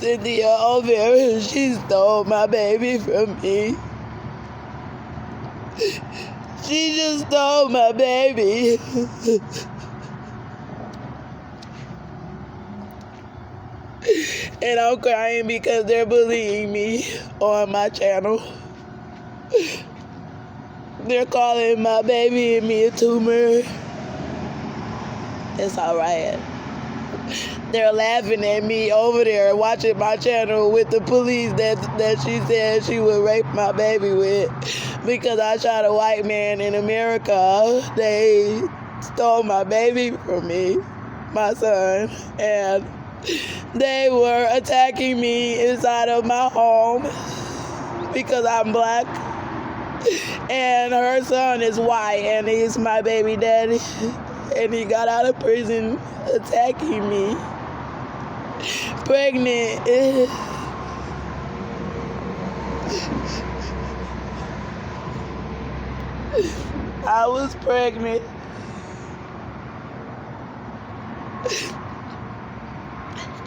Cynthia Olvera, she stole my baby from me. She just stole my baby. And I'm crying because they're bullying me on my channel. They're calling my baby and me a tumor. It's alright. They're laughing at me over there watching my channel with the police that she said she would rape my baby with because I shot a white man in America. They stole my baby from me, my son, and they were attacking me inside of my home because I'm black. And her son is white and he's my baby daddy. And he got out of prison attacking me. Pregnant. I was pregnant.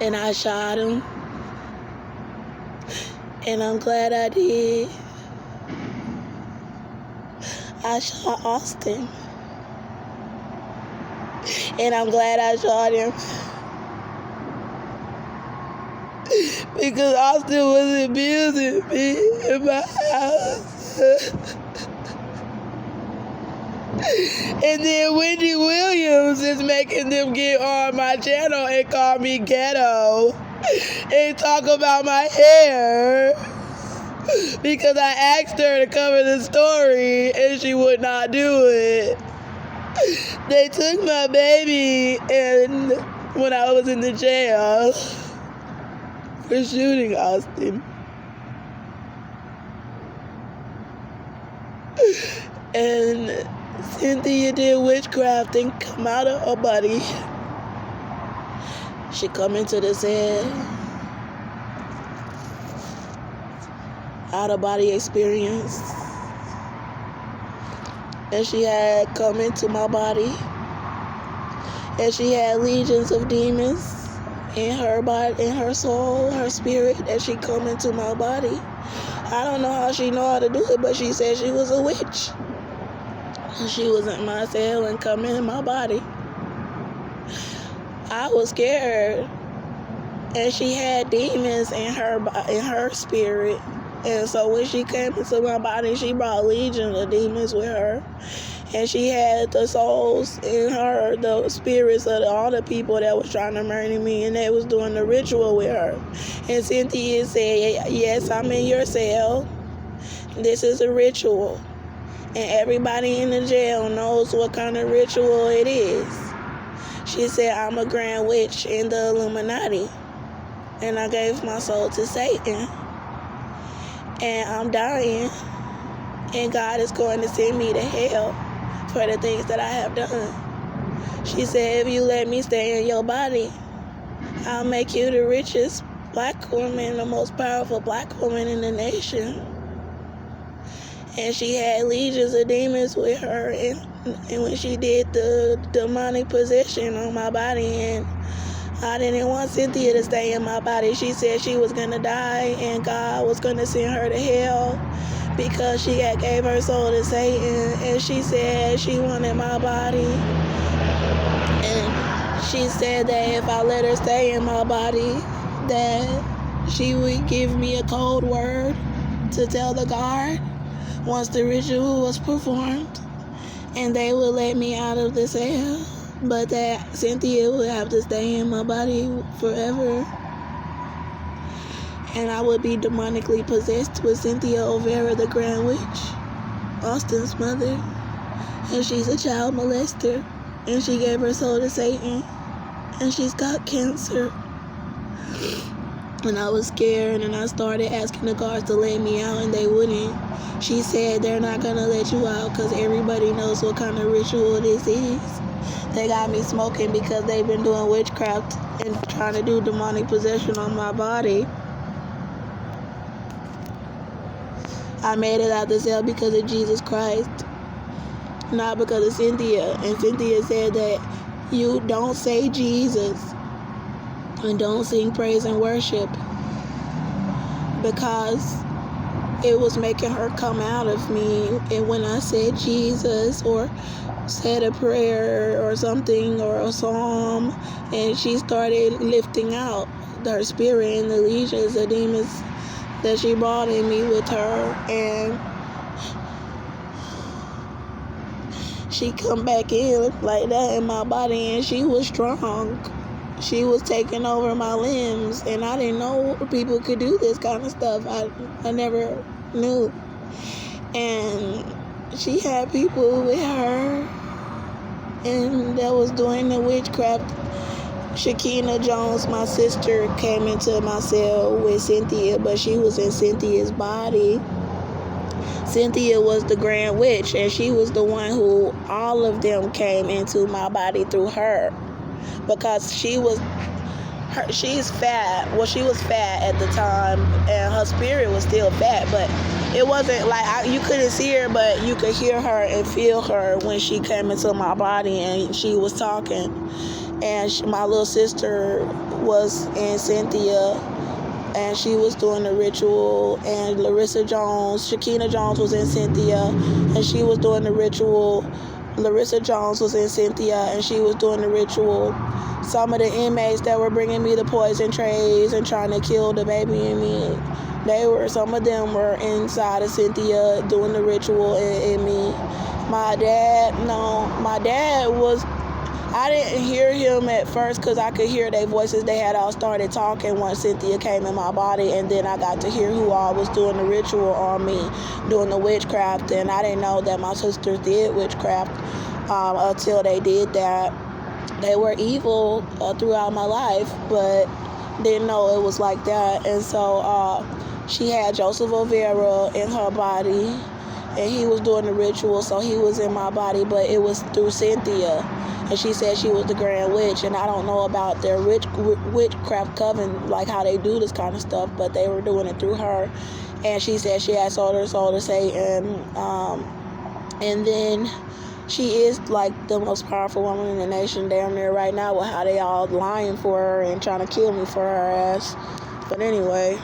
And I shot him. And I'm glad I did. I shot Austin. And I'm glad I shot him. Because Austin was abusing me in my house. And then Wendy Williams is making them get on my channel and call me ghetto. And talk about my hair. Because I asked her to cover the story and she would not do it. They took my baby and when I was in the jail for shooting Austin. And Cynthia did witchcraft and come out of her body. She come into the cell. Out of body experience. And she had come into my body. And she had legions of demons in her body, in her soul, her spirit, and she come into my body. I don't know how she know how to do it, but she said she was a witch. She was in my cell and come in my body. I was scared. And she had demons in her spirit. And so when she came into my body, she brought legion of demons with her. And she had the souls in her, the spirits of all the people that was trying to murder me, and they was doing the ritual with her. And Cynthia said, yes, I'm in your cell. This is a ritual. And everybody in the jail knows what kind of ritual it is. She said, I'm a Grand Witch in the Illuminati. And I gave my soul to Satan. And I'm dying. And God is going to send me to hell for the things that I have done. She said, if you let me stay in your body, I'll make you the richest black woman, the most powerful black woman in the nation. And she had legions of demons with her. And when she did the demonic possession on my body, and I didn't want Cynthia to stay in my body. She said she was going to die and God was going to send her to hell because she had gave her soul to Satan. And she said she wanted my body. And she said that if I let her stay in my body, that she would give me a code word to tell the guard once the ritual was performed. And they would let me out of the cell. But that Cynthia would have to stay in my body forever. And I would be demonically possessed with Cynthia Olvera, the Grand Witch, Austin's mother. And she's a child molester. And she gave her soul to Satan. And she's got cancer. And I was scared and I started asking the guards to let me out and they wouldn't. She said they're not going to let you out because everybody knows what kind of ritual this is. They got me smoking because they've been doing witchcraft and trying to do demonic possession on my body. I made it out the cell because of Jesus Christ, not because of Cynthia. And Cynthia said that you don't say Jesus and don't sing praise and worship because it was making her come out of me. And when I said Jesus or said a prayer or something or a psalm, and she started lifting out her spirit and the legions of demons that she brought in me with her, and she come back in like that in my body, and she was strong. She was taking over my limbs, and I didn't know people could do this kind of stuff. I never knew. And she had people with her, and that was doing the witchcraft. Shakina Jones, my sister, came into my cell with Cynthia, but she was in Cynthia's body. Cynthia was the Grand Witch, and she was the one who all of them came into my body through her, because she's fat. Well, she was fat at the time, and her spirit was still fat, but it wasn't like you couldn't see her, but you could hear her and feel her when she came into my body and she was talking. And my little sister was in Cynthia, and she was doing the ritual. And Shakina Jones was in Cynthia, and she was doing the ritual. Larissa Jones was in Cynthia, and she was doing the ritual. Some of the inmates that were bringing me the poison trays and trying to kill the baby in me, some of them were inside of Cynthia doing the ritual in me. My dad was, I didn't hear him at first because I could hear their voices. They had all started talking once Cynthia came in my body, and then I got to hear who all was doing the ritual on me, doing the witchcraft. And I didn't know that my sisters did witchcraft until they did that. They were evil throughout my life, but didn't know it was like that. And so she had Joseph Olvera in her body, and he was doing the ritual, so he was in my body, but it was through Cynthia. And she said she was the Grand Witch, and I don't know about their witchcraft coven, like how they do this kind of stuff, but they were doing it through her. And she said she had sold her soul to Satan. And then she is like the most powerful woman in the nation down there right now, with how they all lying for her and trying to kill me for her ass. But anyway,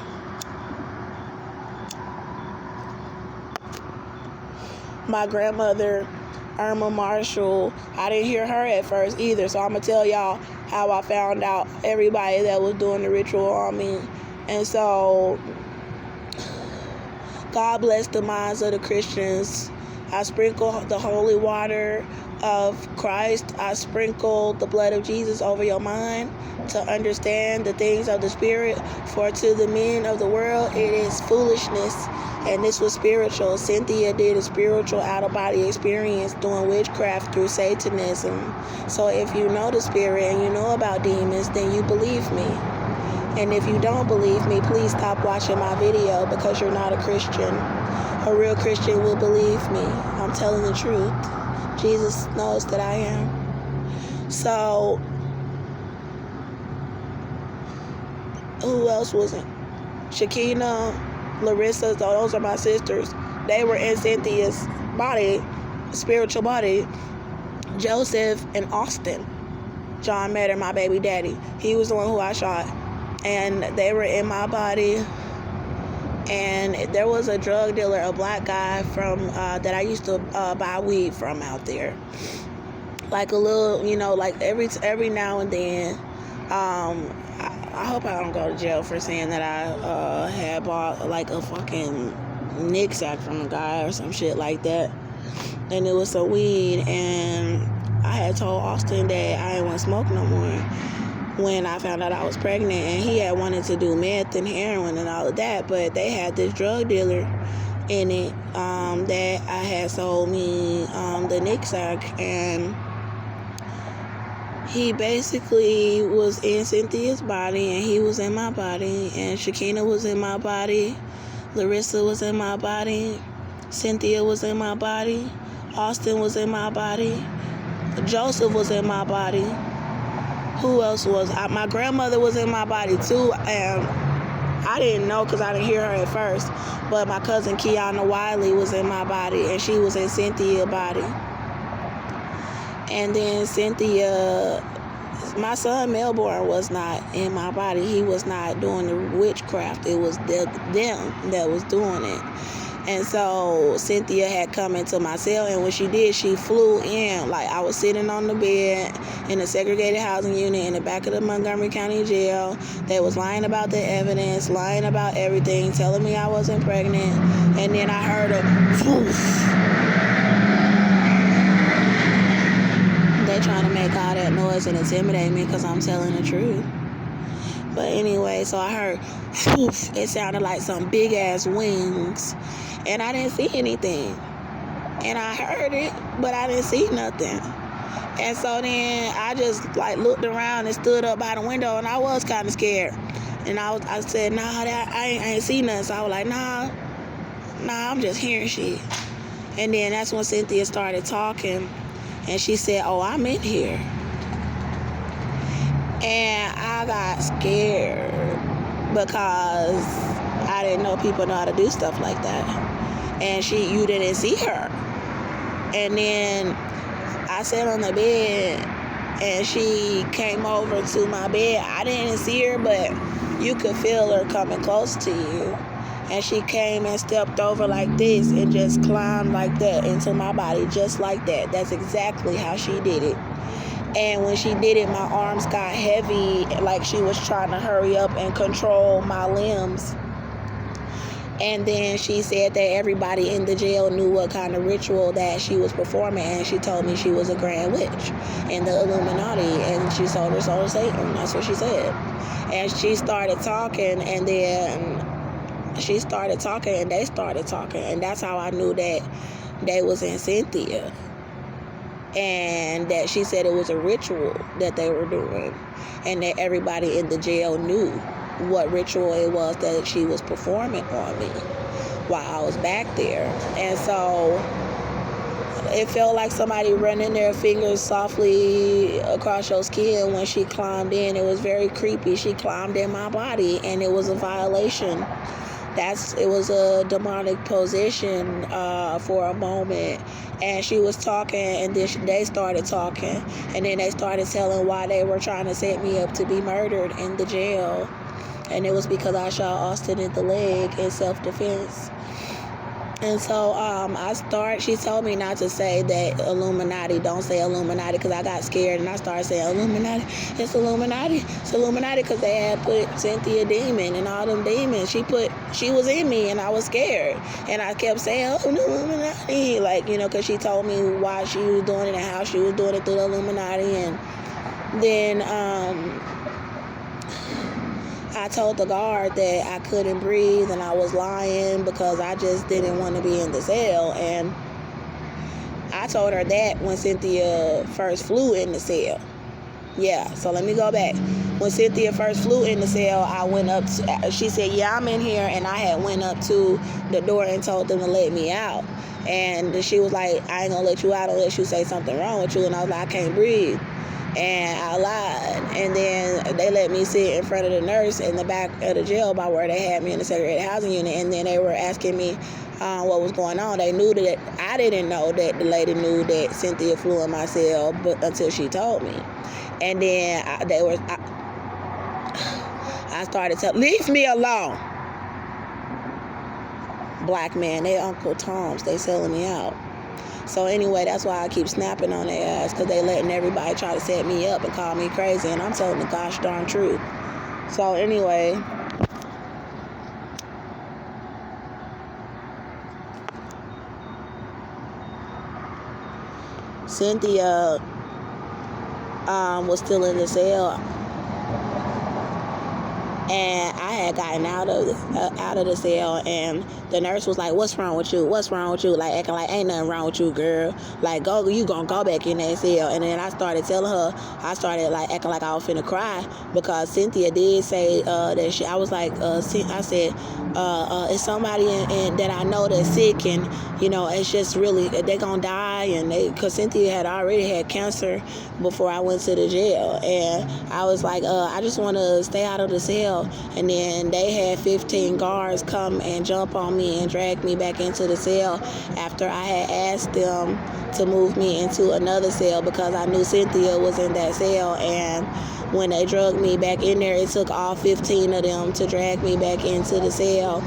my grandmother, Irma Marshall, I didn't hear her at first either, so I'm going to tell y'all how I found out everybody that was doing the ritual on me. And so, God bless the minds of the Christians. I sprinkle the holy water of Christ. I sprinkle the blood of Jesus over your mind to understand the things of the Spirit. For to the men of the world, it is foolishness. And this was spiritual. Cynthia did a spiritual out-of-body experience doing witchcraft through Satanism. So if you know the Spirit and you know about demons, then you believe me. And if you don't believe me, please stop watching my video, because you're not a Christian. A real Christian will believe me. I'm telling the truth. Jesus knows that I am. So, who else was it? Shakina, Larissa, those are my sisters. They were in Cynthia's body, spiritual body. Joseph and Austin. John Matter, my baby daddy. He was the one who I shot. And they were in my body. And there was a drug dealer, a black guy from that I used to buy weed from out there. Like a little, like every now and then. I hope I don't go to jail for saying that I had bought like a fucking Nick sack from a guy or some shit like that. And it was some weed, and I had told Austin that I didn't want to smoke no more when I found out I was pregnant, and he had wanted to do meth and heroin and all of that, but they had this drug dealer in it that I had sold me the Nick sack, and he basically was in Cynthia's body, and he was in my body, and Shakina was in my body, Larissa was in my body, Cynthia was in my body, Austin was in my body, Joseph was in my body. Who else was? My grandmother was in my body too, and I didn't know because I didn't hear her at first, but my cousin Kiana Wiley was in my body, and she was in Cynthia's body. And then Cynthia my son Melbourne was not in my body. He was not doing the witchcraft. It was them that was doing it. And so Cynthia had come into my cell, and when she did, she flew in. Like, I was sitting on the bed in a segregated housing unit in the back of the Montgomery County Jail. They was lying about the evidence, lying about everything, telling me I wasn't pregnant. And then I heard a poof. They trying to make all that noise and intimidate me because I'm telling the truth. But anyway, so I heard poof. It sounded like some big ass wings. And I didn't see anything. And I heard it, but I didn't see nothing. And so then I just like looked around and stood up by the window, and I was kind of scared. And I said, nah, I ain't see nothing. So I was like, nah, I'm just hearing shit. And then that's when Cynthia started talking, and she said, oh, I'm in here. And I got scared because I didn't know people know how to do stuff like that. And you didn't see her. And then I sat on the bed, and she came over to my bed. I didn't see her, but you could feel her coming close to you. And she came and stepped over like this and just climbed like that into my body, just like that. That's exactly how she did it. And when she did it, my arms got heavy, like she was trying to hurry up and control my limbs. And then she said that everybody in the jail knew what kind of ritual that she was performing, and she told me she was a Grand Witch in the Illuminati, and she sold her soul to Satan. That's what she said. And she started talking, and then she started talking, and they started talking, and that's how I knew that they was in Cynthia. And that she said it was a ritual that they were doing, and that everybody in the jail knew what ritual it was that she was performing on me while I was back there. And so it felt like somebody running their fingers softly across your skin when she climbed in. It was very creepy. She climbed in my body, and it was a violation. It was a demonic possession for a moment. And she was talking, and then they started talking, and then they started telling why they were trying to set me up to be murdered in the jail. And it was because I shot Austin in the leg in self-defense. And so she told me not to say that Illuminati, don't say Illuminati, because I got scared, and I started saying Illuminati, it's Illuminati, because they had put Cynthia Demon and all them demons. She was in me, and I was scared. And I kept saying, oh, Illuminati, because she told me why she was doing it and how she was doing it through the Illuminati. And then I told the guard that I couldn't breathe and I was lying because I just didn't want to be in the cell. And I told her that when Cynthia first flew in the cell. Yeah, so let me go back. When Cynthia first flew in the cell, I went up she said, yeah, I'm in here. And I had went up to the door and told them to let me out. And she was like, I ain't gonna let you out unless you say something wrong with you. And I was like, I can't breathe. And I lied. And then they let me sit in front of the nurse in the back of the jail by where they had me in the segregated housing unit. And then they were asking me what was going on. They knew that I didn't know that the lady knew that Cynthia flew in my cell, but until she told me. And then I started telling, leave me alone. Black man, they Uncle Toms, they selling me out. So anyway, that's why I keep snapping on their ass, because they letting everybody try to set me up and call me crazy, and I'm telling the gosh darn truth. So anyway, Cynthia was still in the cell, and I had gotten out of the cell, and the nurse was like, what's wrong with you? What's wrong with you? Like, acting like ain't nothing wrong with you, girl. Like, you gonna go back in that cell. And then I started telling her, I started like acting like I was finna cry, because Cynthia did say that I was like, I said, it's somebody that I know that's sick, and it's just really, they gonna die. And because Cynthia had already had cancer before I went to the jail. And I was like, I just want to stay out of the cell. cell, and then they had 15 guards come and jump on me and drag me back into the cell after I had asked them to move me into another cell because I knew Cynthia was in that cell. And when they drugged me back in there, it took all 15 of them to drag me back into the cell.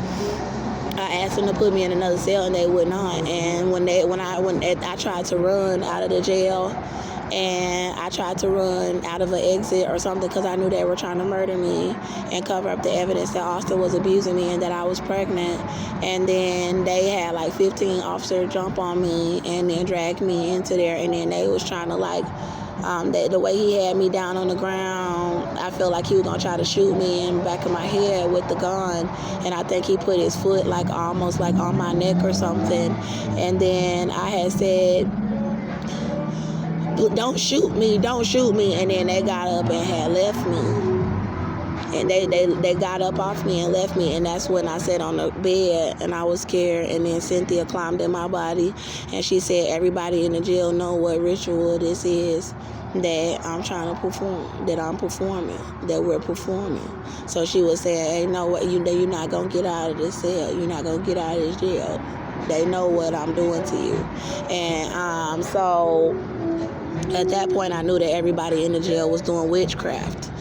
I asked them to put me in another cell, and they would not. And when I tried to run out of the jail, and I tried to run out of an exit or something because I knew they were trying to murder me and cover up the evidence that Austin was abusing me and that I was pregnant. And then they had like 15 officers jump on me and then drag me into there, and then they was trying to like, the way he had me down on the ground, I felt like he was gonna try to shoot me in the back of my head with the gun, and I think he put his foot like almost like on my neck or something. And then I had said, don't shoot me, and then they got up and had left me. And they got up off me and left me, and that's when I sat on the bed and I was scared. And then Cynthia climbed in my body, and she said, everybody in the jail know what ritual this is that I'm trying to perform, that I'm performing, that we're performing. So she was saying, hey, no, what you're not gonna get out of this cell, you're not gonna get out of this jail. They know what I'm doing to you. And so at that point, I knew that everybody in the jail was doing witchcraft.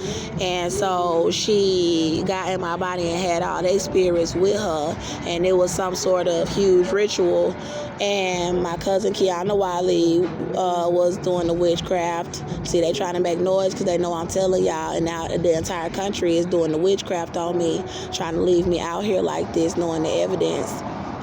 And so she got in my body and had all their spirits with her, and it was some sort of huge ritual. And my cousin Kiana Wiley was doing the witchcraft. See, they trying to make noise because they know I'm telling y'all, and now the entire country is doing the witchcraft on me, trying to leave me out here like this, knowing the evidence.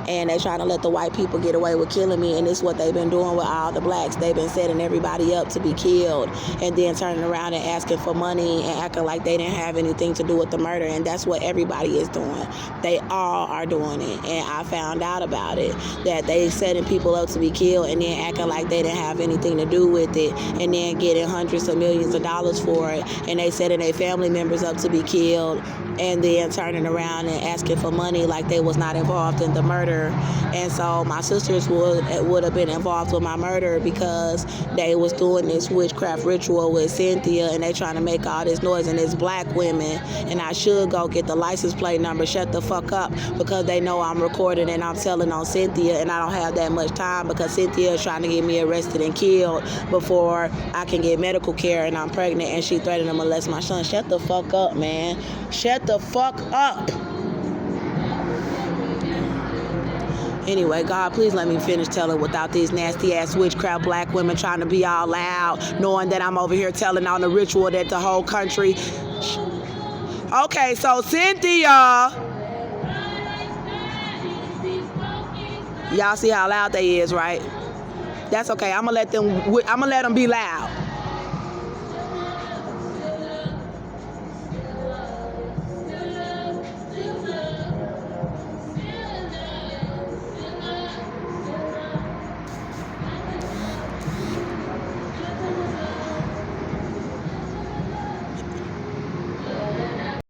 And they trying to let the white people get away with killing me, and this is what they've been doing with all the blacks. They've been setting everybody up to be killed and then turning around and asking for money and acting like they didn't have anything to do with the murder, and that's what everybody is doing. They all are doing it, and I found out about it, that they setting people up to be killed and then acting like they didn't have anything to do with it, and then getting hundreds of millions of dollars for it, and they setting their family members up to be killed, and then turning around and asking for money like they was not involved in the murder. And so my sisters would have been involved with my murder because they was doing this witchcraft ritual with Cynthia, and they trying to make all this noise, and it's black women, and I should go get the license plate number, shut the fuck up, because they know I'm recording and I'm telling on Cynthia, and I don't have that much time because Cynthia is trying to get me arrested and killed before I can get medical care, and I'm pregnant, and she threatened to molest my son. Shut the fuck up, man. Shut the fuck up. Anyway, God, please let me finish telling without these nasty-ass witchcraft black women trying to be all loud, knowing that I'm over here telling on the ritual that the whole country... Okay, so Cynthia... Y'all see how loud they is, right? That's okay. I'm gonna let them be loud.